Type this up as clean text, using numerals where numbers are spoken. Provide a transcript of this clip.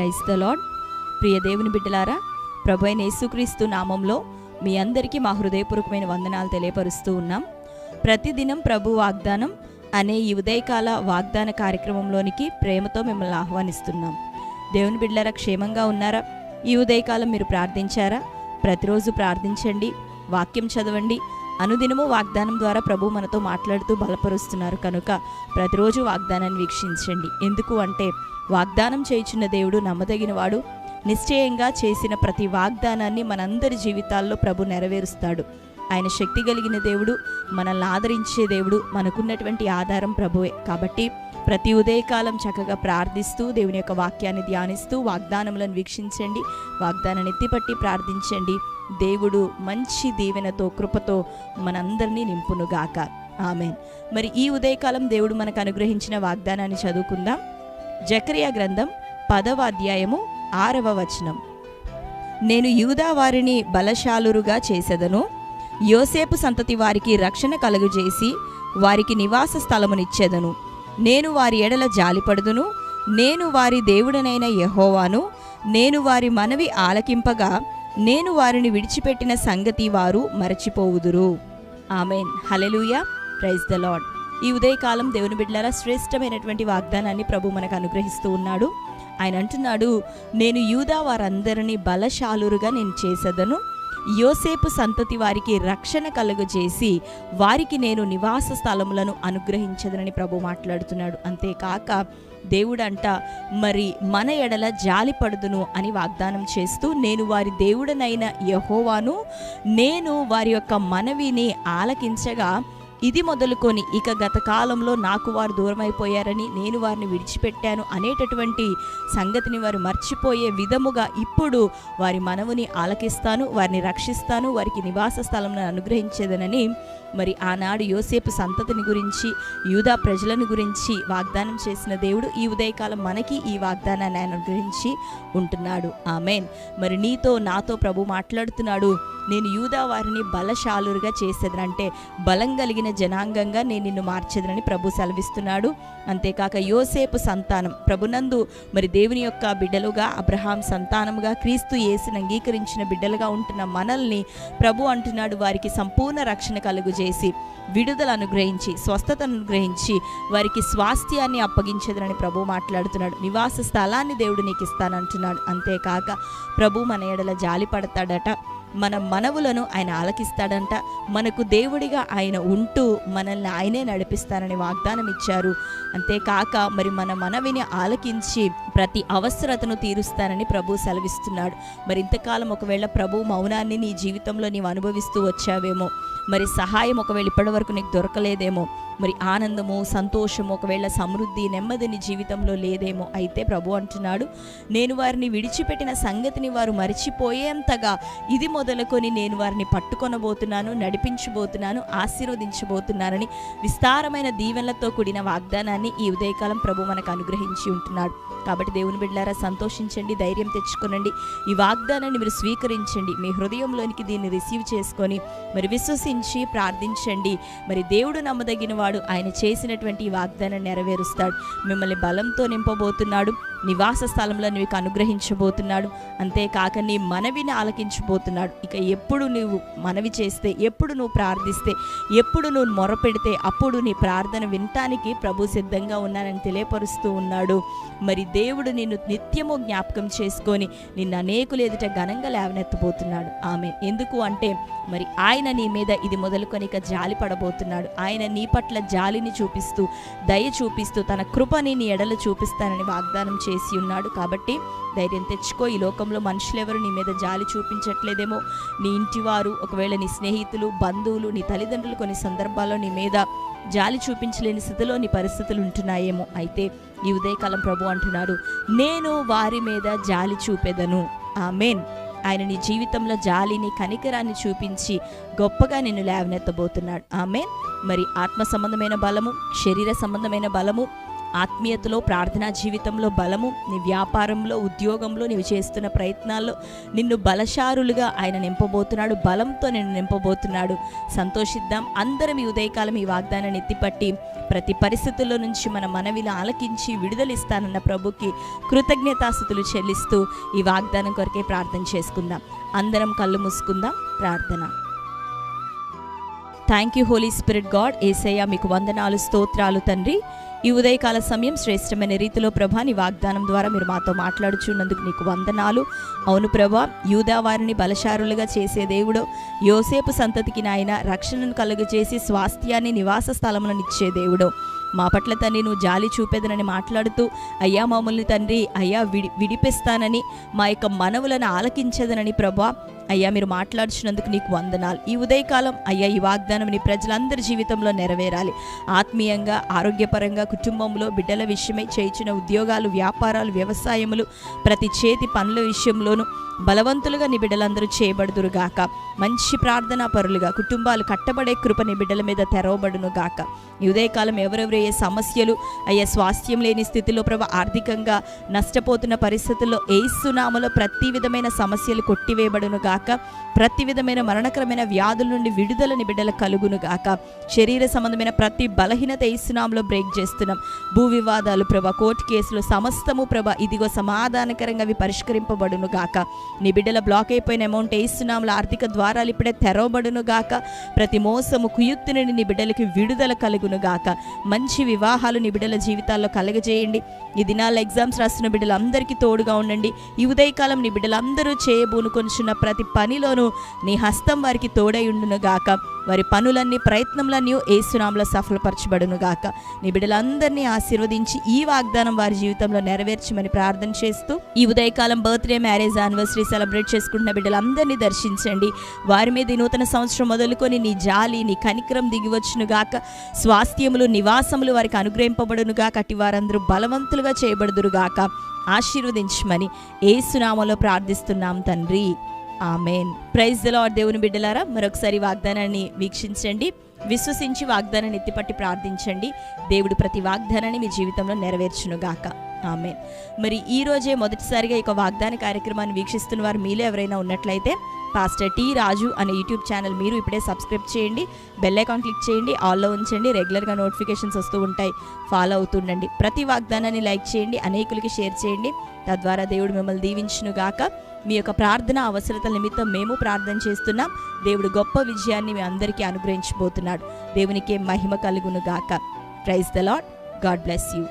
Praise the lord. ప్రియ దేవుని బిడ్డలారా, ప్రభు అయిన యేసుక్రీస్తు నామంలో మీ అందరికీ మా హృదయపూర్వకమైన వందనాలు తెలియపరుస్తూ ఉన్నాం. ప్రతిదినం ప్రభు వాగ్దానం అనే ఈ ఉదయకాల వాగ్దాన కార్యక్రమంలోనికి ప్రేమతో మిమ్మల్ని ఆహ్వానిస్తున్నాం. దేవుని బిడ్డలారా, క్షేమంగా ఉన్నారా? ఈ ఉదయకాలం మీరు ప్రార్థించారా? ప్రతిరోజు ప్రార్థించండి, వాక్యం చదవండి. అనుదినము వాగ్దానం ద్వారా ప్రభు మనతో మాట్లాడుతూ బలపరుస్తున్నారు కనుక ప్రతిరోజు వాగ్దానాన్ని వీక్షించండి. ఎందుకు అంటే వాగ్దానం చేయుచున్న దేవుడు నమ్మదగినవాడు. నిశ్చయంగా చేసిన ప్రతి వాగ్దానాన్ని మనందరి జీవితాల్లో ప్రభు నెరవేరుస్తాడు. ఆయన శక్తి కలిగిన దేవుడు, మనల్ని ఆదరించే దేవుడు. మనకున్నటువంటి ఆధారం ప్రభువే. కాబట్టి ప్రతి ఉదయకాలం చక్కగా ప్రార్థిస్తూ దేవుని యొక్క వాక్యాన్ని ధ్యానిస్తూ వాగ్దానములను వీక్షించండి, వాగ్దానాన్ని ఎత్తిపట్టి ప్రార్థించండి. దేవుడు మంచి దీవెనతో కృపతో మనందరినీ నింపునుగాక. ఆమేన్. మరి ఈ ఉదయకాలం దేవుడు మనకు అనుగ్రహించిన వాగ్దానాన్ని చదువుకుందాం. జకరియా గ్రంథం 10వ అధ్యాయము 6వ వచనం. నేను యూదా వారిని బలశాలురుగా చేసెదను, యోసేపు సంతతి వారికి రక్షణ కలుగజేసి వారికి నివాస స్థలమునిచ్చెదను. నేను వారి ఎడల జాలిపడుదును, నేను వారి దేవుడనైన యెహోవాను. నేను వారి మనవి ఆలకింపగా నేను వారిని విడిచిపెట్టిన సంగతి వారు మరచిపోవుదురు. ఆమేన్. హల్లెలూయా. Praise the lord. ఈ ఉదయకాలం దేవుని బిడ్డలారా, శ్రేష్టమైనటువంటి వాగ్దానాన్ని ప్రభు మనకు అనుగ్రహిస్తూ ఉన్నాడు. ఆయన అంటున్నాడు, నేను యూదా వారందరినీ బలశాలురుగా నేను చేసేదను, యోసేపు సంతతి వారికి రక్షణ కలుగజేసి వారికి నేను నివాస స్థలములను అనుగ్రహించదనని ప్రభు మాట్లాడుతున్నాడు. అంతేకాక దేవుడంట మరి మన ఎడల జాలిపడుదును అని వాగ్దానం చేస్తూ, నేను వారి దేవుడనైన యెహోవాను, నేను వారి యొక్క మనవిని ఆలకించగా ఇది మొదలుకొని ఇక గత కాలంలో నాకు వారు దూరమైపోయారని నేను వారిని విడిచిపెట్టాను అనేటటువంటి సంగతిని వారు మర్చిపోయే విధముగా ఇప్పుడు వారి మనవుని ఆలకిస్తాను, వారిని రక్షిస్తాను, వారికి నివాస స్థలంను అనుగ్రహించేదనని మరి ఆనాడు యోసేపు సంతతిని గురించి, యూదా ప్రజలను గురించి వాగ్దానం చేసిన దేవుడు ఈ ఉదయకాలం మనకి ఈ వాగ్దానాన్ని అనుగ్రహించి ఉంటున్నాడు. ఆమేన్. మరి నీతో నాతో ప్రభు మాట్లాడుతున్నాడు, నేను యూదా వారిని బలశాలురుగా చేసేదనంటే బలం కలిగిన జనాంగంగా నేను నిన్ను మార్చేదనని ప్రభు సెలవిస్తున్నాడు. అంతేకాక యోసేపు సంతానం ప్రభునందు మరి దేవుని యొక్క బిడ్డలుగా, అబ్రహాం సంతానముగా, క్రీస్తు యేసుని అంగీకరించిన బిడ్డలుగా ఉంటున్న మనల్ని ప్రభు అంటున్నాడు, వారికి సంపూర్ణ రక్షణ కలుగజేసి విడుదల అనుగ్రహించి స్వస్థతను అనుగ్రహించి వారికి స్వాస్థ్యాన్ని అప్పగించేదనని ప్రభు మాట్లాడుతున్నాడు. నివాస స్థలాన్ని దేవుడు నీకు ఇస్తానంటున్నాడు. అంతేకాక ప్రభు మన ఎడల జాలి పడతాడట, మన మనవులను ఆయన ఆలకిస్తాడంట, మనకు దేవుడిగా ఆయన ఉంటూ మనల్ని ఆయనే నడిపిస్తానని వాగ్దానం ఇచ్చారు. అంతేకాక మరి మన మనవిని ఆలకించి ప్రతి అవసరతను తీరుస్తానని ప్రభు సెలవిస్తున్నాడు. మరి ఇంతకాలం ఒకవేళ ప్రభు మౌనాన్ని నీ జీవితంలో నీవు అనుభవిస్తూ వచ్చావేమో, మరి సహాయం ఒకవేళ ఇప్పటి వరకు నీకు దొరకలేదేమో, మరి ఆనందము, సంతోషము, ఒకవేళ సమృద్ధి, నెమ్మది నీ జీవితంలో లేదేమో, అయితే ప్రభు అంటున్నాడు, నేను వారిని విడిచిపెట్టిన సంగతిని వారు మరిచిపోయేంతగా ఇది మొదలుకొని నేను వారిని పట్టుకొనబోతున్నాను, నడిపించబోతున్నాను, ఆశీర్వదించబోతున్నానని విస్తారమైన దీవెనలతో కూడిన వాగ్దానాన్ని ఈ ఉదయకాలం ప్రభు మనకు అనుగ్రహించి ఉంటున్నాడు. కాబట్టి దేవుని బిడ్డలారా, సంతోషించండి, ధైర్యం తెచ్చుకోనండి. ఈ వాగ్దానాన్ని మీరు స్వీకరించండి, మీ హృదయంలోనికి దీన్ని రిసీవ్ చేసుకొని మరి విశ్వసించి ప్రార్థించండి. మరి దేవుడు నమ్మదగిన వాడు, ఆయన చేసినటువంటి ఈ వాగ్దానాన్ని నెరవేరుస్తాడు. మిమ్మల్ని బలంతో నింపబోతున్నాడు, నివాస స్థలంలో నీకు అనుగ్రహించబోతున్నాడు. అంతేకాక నీ మనవిని ఆలకించబోతున్నాడు. ఇక ఎప్పుడు నువ్వు మనవి చేస్తే, ఎప్పుడు నువ్వు ప్రార్థిస్తే, ఎప్పుడు నువ్వు మొరపెడితే అప్పుడు నీ ప్రార్థన వినటానికి ప్రభు సిద్ధంగా ఉన్నానని తెలియపరుస్తూ ఉన్నాడు. మరి దేవుడు నిన్ను నిత్యము జ్ఞాపకం చేసుకొని నిన్ను అనేకులు ఎదుట ఘనంగా లేవనెత్తబోతున్నాడు. ఆమె ఎందుకు అంటే మరి ఆయన నీ మీద ఇది మొదలుకొని ఇక జాలి పడబోతున్నాడు. ఆయన నీ పట్ల జాలిని చూపిస్తూ, దయ చూపిస్తూ, తన కృపని నీ ఎడల చూపిస్తానని వాగ్దానం చేసి ఉన్నాడు. కాబట్టి ధైర్యం తెచ్చుకో. ఈ లోకంలో మనుషులెవరు నీ మీద జాలి చూపించట్లేదేమో, నీ ఇంటివారు, ఒకవేళ నీ స్నేహితులు, బంధువులు, నీ తల్లిదండ్రులు కొన్ని సందర్భాల్లో నీ మీద జాలి చూపించలేని స్థితిలో నీ పరిస్థితులు ఉంటున్నాయేమో, అయితే ఈ ఉదయకాలం ప్రభు అంటున్నాడు, నేను వారి మీద జాలి చూపెదను. ఆమేన్. ఆయన నీ జీవితంలో జాలిని, కనికరాన్ని చూపించి గొప్పగా నిన్ను లేవనెత్తబోతున్నాడు. ఆమేన్. మరి ఆత్మ సంబంధమైన బలము, శరీర సంబంధమైన బలము, ఆత్మీయతలో, ప్రార్థనా జీవితంలో బలము, నీ వ్యాపారంలో, ఉద్యోగంలో, నీవు చేస్తున్న ప్రయత్నాల్లో నిన్ను బలశారులుగా ఆయన నింపబోతున్నాడు. బలంతో నిన్ను నింపబోతున్నాడు. సంతోషిద్దాం. అందరం ఈ ఉదయకాలం ఈ వాగ్దానాన్ని ఎత్తిపట్టి ప్రతి పరిస్థితుల్లో నుంచి మన మనవిని ఆలకించి విడుదలిస్తానన్న ప్రభుకి కృతజ్ఞతాస్తుతులు చెల్లిస్తూ ఈ వాగ్దానం కొరకే ప్రార్థన చేసుకుందాం. అందరం కళ్ళు మూసుకుందాం. ప్రార్థన. Thank you holy spirit god. యేసయ్య మీకు వందనాలు, స్తోత్రాలు తండ్రి. ఈ ఉదయకాల సమయం శ్రేష్టమైన రీతిలో ప్రభా నీ వాగ్దానం ద్వారా మీరు మాతో మాట్లాడుచున్నందుకు నీకు వందనాలు. అవును ప్రభా, యూదా వారిని బలశారులుగా చేసే దేవుడు, యోసేపు సంతతికి నాయన రక్షణను కలుగజేసి స్వాస్థ్యాన్ని, నివాస స్థలములను ఇచ్చే దేవుడు, మా పట్ల తండ్రి నువ్వు జాలి చూపేదనని మాట్లాడుతూ అయ్యా మమ్మల్ని తండ్రి అయ్యా విడిపిస్తానని మా యొక్క మనవులను ఆలకించేదనని ప్రభా అయ్యా మీరు మాట్లాడుచున్నందుకు నీకు వందనాలు. ఈ ఉదయకాలం అయ్యా ఈ వాగ్దానం నీ ప్రజలందరి జీవితంలో నెరవేరాలి. ఆత్మీయంగా, ఆరోగ్యపరంగా, కుటుంబంలో, బిడ్డల విషయమై చేయించిన ఉద్యోగాలు, వ్యాపారాలు, వ్యవసాయములు, ప్రతి చేతి పనుల విషయంలోనూ బలవంతులుగా నీ బిడ్డలందరూ చేయబడుదురుగాక. మంచి ప్రార్థనా పరులుగా కుటుంబాలు కట్టబడే కృప నీ బిడ్డల మీద తెరవబడును గాక. ఈ ఉదయకాలం ఎవరెవరు ఏ సమస్యలు అయ్యా స్వాస్థ్యం లేని స్థితిలో ప్రభు ఆర్థికంగా నష్టపోతున్న పరిస్థితుల్లో యేసునామములో ప్రతి విధమైన సమస్యలు కొట్టివేయబడును గాక. ప్రతి విధమైన మరణకరమైన వ్యాధుల నుండి విడుదల నీ బిడ్డల కలుగును గాక. శరీర సంబంధమైన ప్రతి బలహీనత యేసునామములో బ్రేక్ చేస్తున్నాం. భూ వివాదాలు ప్రభ, కోర్టు కేసులు సమస్తము ప్రభ ఇదిగో సమాధానకరంగా అవి పరిష్కరింపబడును గాక. నీ బిడ్డల బ్లాక్ అయిపోయిన అమౌంట్ యేసునామములో ఆర్థిక ద్వారాలు ఇప్పుడే తెరవబడును గాక. ప్రతి మోసము, కుయుక్తి నుండి నీ బిడ్డలకి విడుదల కలుగును గాక. మంచి వివాహాలు నీ బిడ్డల జీవితాల్లో కలగజేయండి. ఈ దినాల్లో ఎగ్జామ్స్ రాస్తున్న బిడ్డలందరికీ తోడుగా ఉండండి. ఈ ఉదయకాలం నీ బిడ్డలందరూ చేయబూనుకొనిచున్న ప్రతి పనిలోనూ నీ హస్తం వారికి తోడై ఉండును గాక. వారి పనులన్నీ, ప్రయత్నములన్నీ యేసునామములో సఫలపరచబడును గాక. నీ బిడ్డలందరినీ ఆశీర్వదించి ఈ వాగ్దానం వారి జీవితంలో నెరవేర్చమని ప్రార్థన చేస్తూ ఈ ఉదయకాలం బర్త్డే, మ్యారేజ్, యానివర్సరీ సెలబ్రేట్ చేసుకుంటున్న బిడ్డలందరినీ దర్శించండి. వారి మీద ఈ నూతన సంవత్సరం మొదలుకొని నీ జాలి, నీ కనికరం దిగివచ్చును గాక. స్వాస్థ్యములు, నివాసములు వారికి అనుగ్రహింపబడును గాక. అట్టి వారందరూ బలవంతులుగా చేయబడుదురు గాక. ఆశీర్వదించమని యేసునామములో ప్రార్థిస్తున్నాం తండ్రి. ఆమెన్. Praise the Lord. దేవుని బిడ్డలారా, మరొకసారి వాగ్దానాన్ని వీక్షించండి. విశ్వసించి వాగ్దానాన్ని ఎత్తిపట్టి ప్రార్థించండి. దేవుడు ప్రతి వాగ్దానాన్ని మీ జీవితంలో నెరవేర్చునుగాక. ఆమెన్. మరి ఈ రోజే మొదటిసారిగా ఈ వాగ్దాన కార్యక్రమాన్ని వీక్షిస్తున్న వారు మీలో ఎవరైనా ఉన్నట్లయితే పాస్టర్ టి రాజు అనే యూట్యూబ్ ఛానల్ మీరు ఇప్పుడే సబ్స్క్రైబ్ చేయండి. బెల్ ఐకాన్ క్లిక్ చేయండి. ఆల్లో ఉంచండి. రెగ్యులర్గా నోటిఫికేషన్స్ వస్తూ ఉంటాయి. ఫాలో అవుతుండండి. ప్రతి వాగ్దానాన్ని లైక్ చేయండి. అనేకులకి షేర్ చేయండి. తద్వారా దేవుడు మిమ్మల్ని దీవించును గాక. మీ యొక్క ప్రార్థన అవసరతల నిమిత్తం మేము ప్రార్థన చేస్తున్నాం. దేవుడు గొప్ప విజయాన్ని మీ అందరికీ అనుగ్రహించబోతున్నాడు. దేవునికే మహిమ కలుగును గాక. Praise the Lord. God bless you.